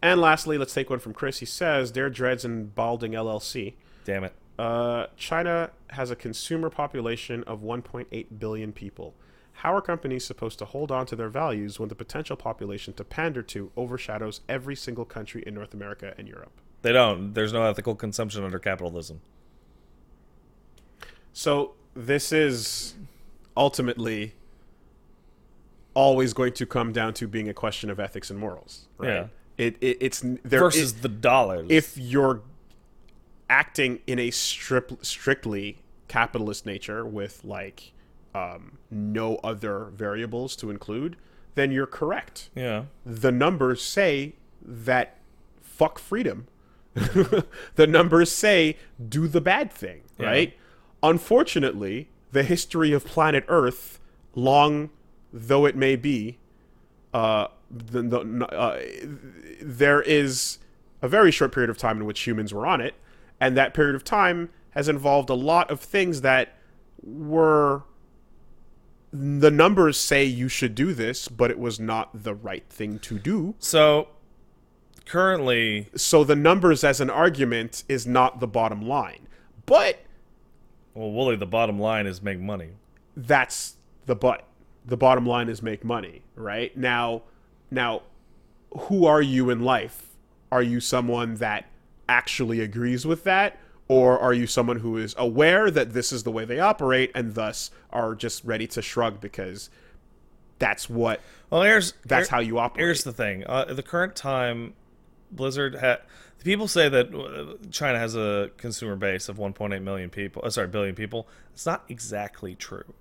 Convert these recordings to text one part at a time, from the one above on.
And lastly, let's take one from Chris. He says, Dare Dreads and Balding LLC. Damn it. China has a consumer population of 1.8 billion people. How are companies supposed to hold on to their values when the potential population to pander to overshadows every single country in North America and Europe? They don't. There's no ethical consumption under capitalism. So this is ultimately always going to come down to being a question of ethics and morals, right? Yeah. It's there versus the dollars. If you're acting in a strictly capitalist nature with like no other variables to include, then you're correct. Yeah. The numbers say that fuck freedom. The numbers say do the bad thing, right? Yeah. Unfortunately, the history of planet Earth, long though it may be, there is a very short period of time in which humans were on it, and that period of time has involved a lot of things that were... The numbers say you should do this, but it was not the right thing to do. So, currently... So the numbers as an argument is not the bottom line. But... Well, Wooly, the bottom line is make money. That's the but. The bottom line is make money, right? Now, who are you in life? Are you someone that actually agrees with that? Or are you someone who is aware that this is the way they operate and thus are just ready to shrug because that's what... Well, that's how you operate. Here's the thing. At the current time, Blizzard people say that China has a consumer base of 1.8 million people. Billion people. It's not exactly true.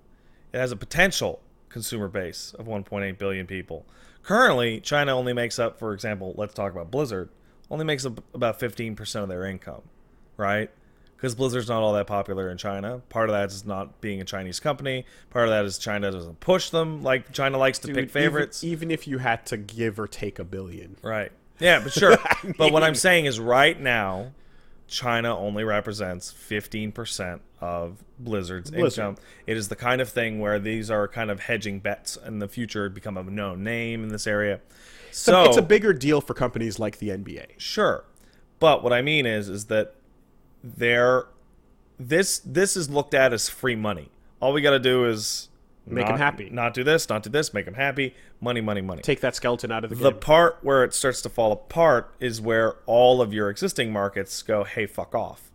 It has a potential consumer base of 1.8 billion people. Currently, China only makes up, for example, let's talk about Blizzard, only makes up about 15% of their income, right? Because Blizzard's not all that popular in China. Part of that is not being a Chinese company. Part of that is China doesn't push them like China likes to pick favorites. Even if you had to give or take $1 billion. Right. Yeah, but sure. But what I'm saying is right now, China only represents 15% of Blizzard's income. It is the kind of thing where these are kind of hedging bets in the future, become a known name in this area. So it's a bigger deal for companies like the NBA. Sure. But what I mean is that this is looked at as free money. All we got to do is make them happy. Not do this, make them happy. Money, money, money. Take that skeleton out of the game. The part where it starts to fall apart is where all of your existing markets go, hey, fuck off.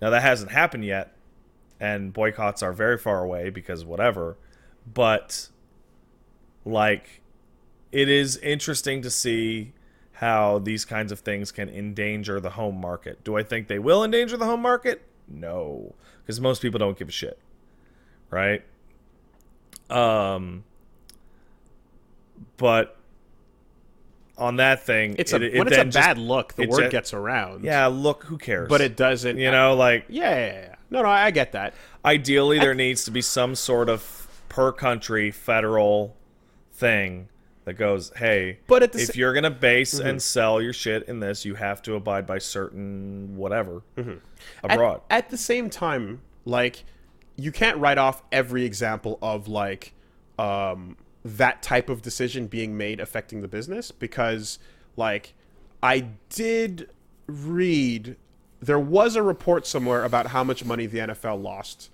Now, that hasn't happened yet, and boycotts are very far away because whatever. But, like, it is interesting to see how these kinds of things can endanger the home market. Do I think they will endanger the home market? No. Because most people don't give a shit. Right? But on that thing, when it's a bad look, the word gets around. Yeah, look, who cares? But it doesn't. Yeah. No, I get that. Ideally, there needs to be some sort of per country federal thing that goes, hey, but if you're going to base and sell your shit in this, you have to abide by certain whatever abroad. At the same time, like, you can't write off every example of, like, that type of decision being made affecting the business because, like, I did read... There was a report somewhere about how much money the NFL lost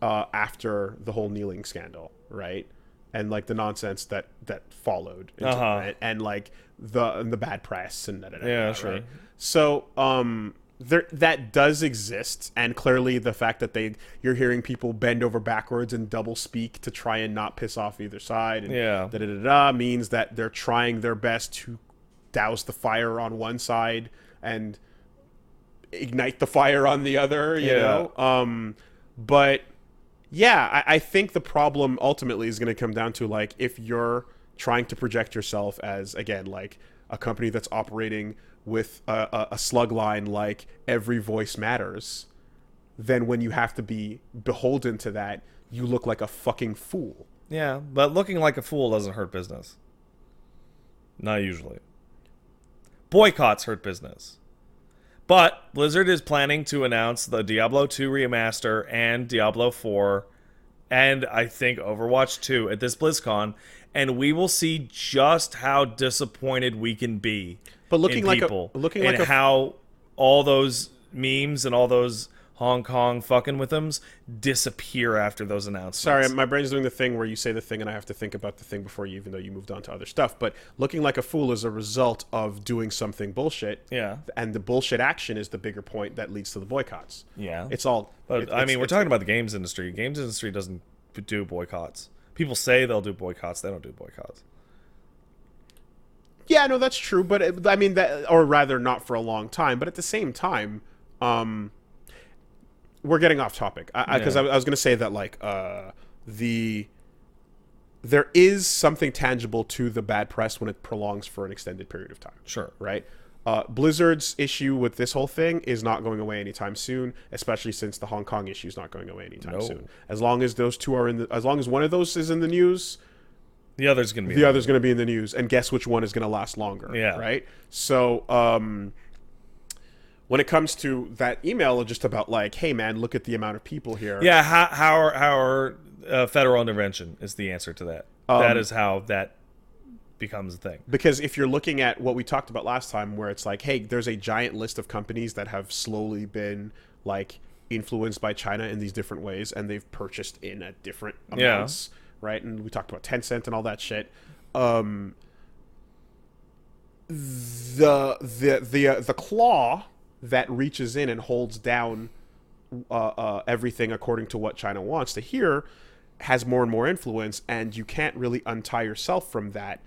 after the whole kneeling scandal, right? And like the nonsense that followed, and like the bad press and sure. Right? So that does exist, and clearly the fact that you're hearing people bend over backwards and double speak to try and not piss off either side, and means that they're trying their best to douse the fire on one side and ignite the fire on the other, you know? But yeah, I think the problem ultimately is going to come down to, like, if you're trying to project yourself as, again, like a company that's operating with a slug line like every voice matters, then when you have to be beholden to that, you look like a fucking fool. Yeah, but looking like a fool doesn't hurt business. Not usually. Boycotts hurt business. But Blizzard is planning to announce the Diablo 2 remaster and Diablo 4 and I think Overwatch 2 at this BlizzCon, and we will see just how disappointed we can be. But looking in like people, and how all those memes and all those Hong Kong fucking with them disappear after those announcements. Sorry, my brain's doing the thing where you say the thing and I have to think about the thing before you, even though you moved on to other stuff. But looking like a fool is a result of doing something bullshit. Yeah. And the bullshit action is the bigger point that leads to the boycotts. Yeah. It's all... But, we're talking about the games industry. Games industry doesn't do boycotts. People say they'll do boycotts. They don't do boycotts. Yeah, no, that's true. But, that... Or rather, not for a long time. But at the same time... we're getting off topic because I was going to say that there is something tangible to the bad press when it prolongs for an extended period of time. Sure. Right? Blizzard's issue with this whole thing is not going away anytime soon, especially since the Hong Kong issue is not going away anytime soon. As long as those two are as long as one of those is in the news, the other's going to be in the news, and guess which one is going to last longer. Yeah. Right? So, when it comes to that email, just about hey man, look at the amount of people here. Yeah, how are federal intervention is the answer to that. That is how that becomes a thing. Because if you're looking at what we talked about last time, where it's hey, there's a giant list of companies that have slowly been influenced by China in these different ways, and they've purchased in at different amounts, right? And we talked about Tencent and all that shit. The claw that reaches in and holds down everything according to what China wants to hear has more and more influence, and you can't really untie yourself from that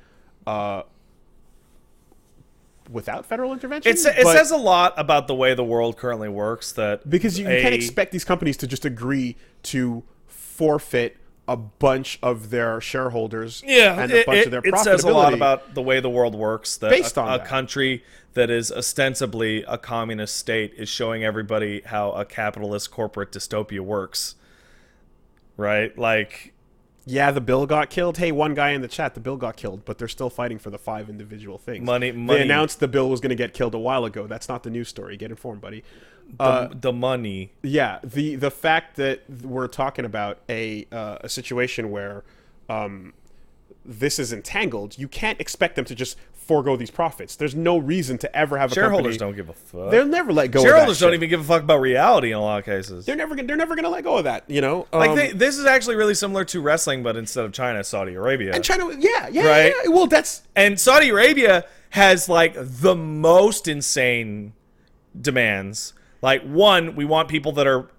without federal intervention. It says a lot about the way the world currently works, that because you can't expect these companies to just agree to forfeit a bunch of their shareholders and a bunch of their profitability. It says a lot about the way the world works, that based on a country that is ostensibly a communist state is showing everybody how a capitalist corporate dystopia works. Right? Yeah, the bill got killed. Hey, one guy in the chat, the bill got killed, but they're still fighting for the 5 individual things. Money. They announced the bill was going to get killed a while ago. That's not the news story. Get informed, buddy. The money. Yeah, the fact that we're talking about a situation where this is entangled, you can't expect them to just forego these profits. There's no reason to ever have a shareholders company. don't give a fuck. They'll never let go. Shareholders don't even give a fuck about reality in a lot of cases. They're never gonna let go of that. This is actually really similar to wrestling, but instead of China, Saudi Arabia. And China, right? Yeah. Well, and Saudi Arabia has the most insane demands. One, we want people that are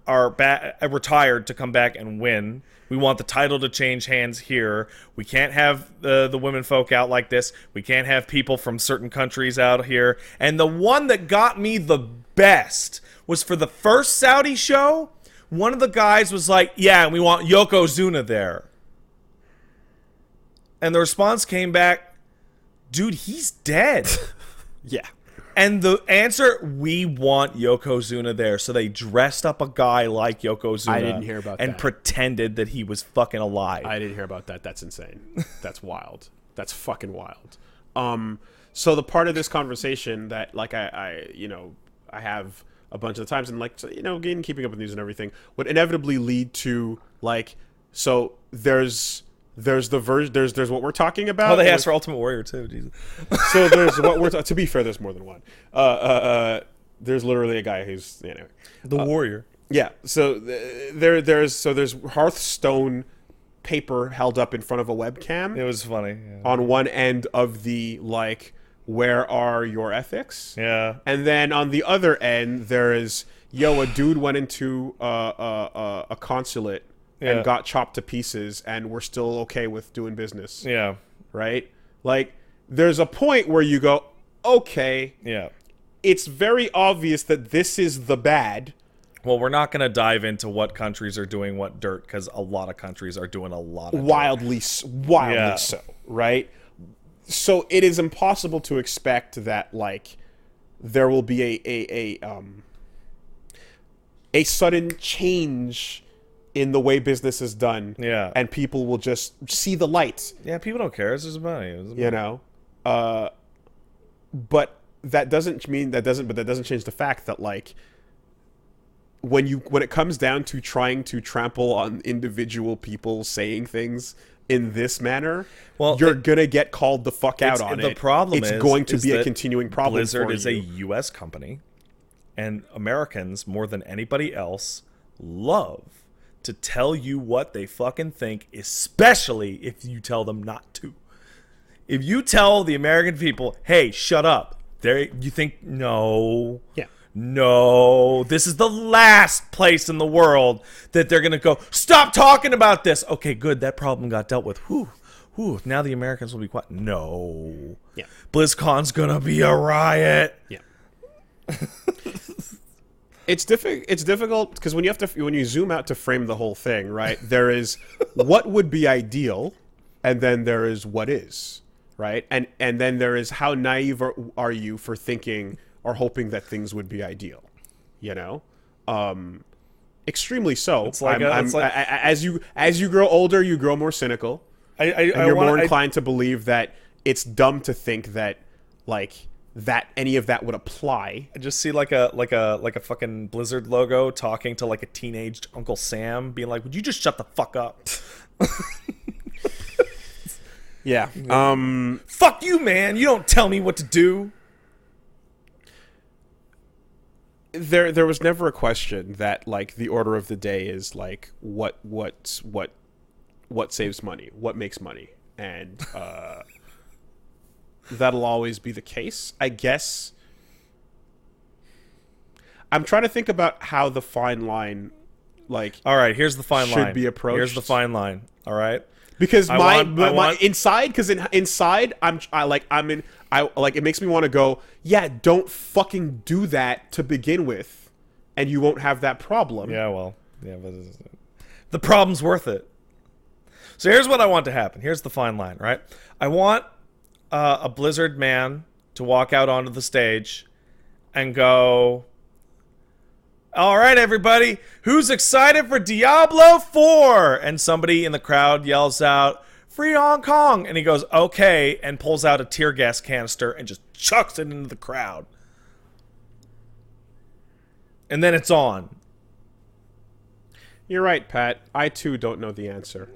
retired to come back and win. We want the title to change hands here. We can't have the women folk out like this. We can't have people from certain countries out here. And the one that got me the best was for the first Saudi show. One of the guys was yeah, we want Yokozuna there. And the response came back, dude, he's dead. Yeah. And the answer, we want Yokozuna there. So they dressed up a guy like Yokozuna. I didn't hear about that. And pretended that he was fucking alive. I didn't hear about that. That's insane. That's wild. That's fucking wild. So the part of this conversation that I have a bunch of the times, and again, keeping up with news and everything, would inevitably lead to so there's what we're talking about. Oh, they asked for Ultimate Warrior too. Jesus. So there's what we're to be fair, there's more than one. There's literally a guy who's the Warrior. Yeah. So there's Hearthstone paper held up in front of a webcam. It was funny. Yeah. On one end of the where are your ethics? Yeah. And then on the other end there is a dude went into a consulate. Yeah. And got chopped to pieces, and we're still okay with doing business. Yeah. Right? There's a point where you go, okay. Yeah. It's very obvious that this is the bad. Well, we're not going to dive into what countries are doing what dirt, because a lot of countries are doing a lot of wildly so, right? So it is impossible to expect that, there will be a sudden change in the way business is done, and people will just see the light. Yeah, people don't care. It's just money. But that doesn't change the fact that when it comes down to trying to trample on individual people saying things in this manner, you're gonna get called the fuck out on it. The problem it's going to be a continuing problem. Blizzard is a U.S. company, and Americans more than anybody else love to tell you what they fucking think, especially if you tell them not to. If you tell the American people, "Hey, shut up," you think no. Yeah. No, this is the last place in the world that they're going to go, stop talking about this. Okay, good. That problem got dealt with. Whew. Now the Americans will be quiet. No. Yeah. BlizzCon's going to be a riot. Yeah. It's difficult because when you zoom out to frame the whole thing, right? There is what would be ideal, and then there is what is, right? And then there is how naive are you for thinking or hoping that things would be ideal, you know, extremely so. It's like as you grow older, you grow more cynical, and you're more inclined to believe that it's dumb to think that that any of that would apply. I just see like a fucking Blizzard logo talking to like a teenaged Uncle Sam, being like, "Would you just shut the fuck up?" Yeah. Fuck you, man. You don't tell me what to do. There was never a question that like the order of the day is like what saves money, what makes money, and that'll always be the case, I guess. I'm trying to think about how the fine line, like, all right, here's the fine line. Should be approached. Here's the fine line. All right, because my inside, because inside it makes me want to go, yeah, don't fucking do that to begin with, and you won't have that problem. Yeah, well, yeah, but the problem's worth it. So here's what I want to happen. Here's the fine line, right? I want a Blizzard man to walk out onto the stage and go, all right, everybody, who's excited for Diablo 4? And somebody in the crowd yells out, "Free Hong Kong!" And he goes, okay, and pulls out a tear gas canister and just chucks it into the crowd. And then it's on. You're right, Pat. I, too, don't know the answer.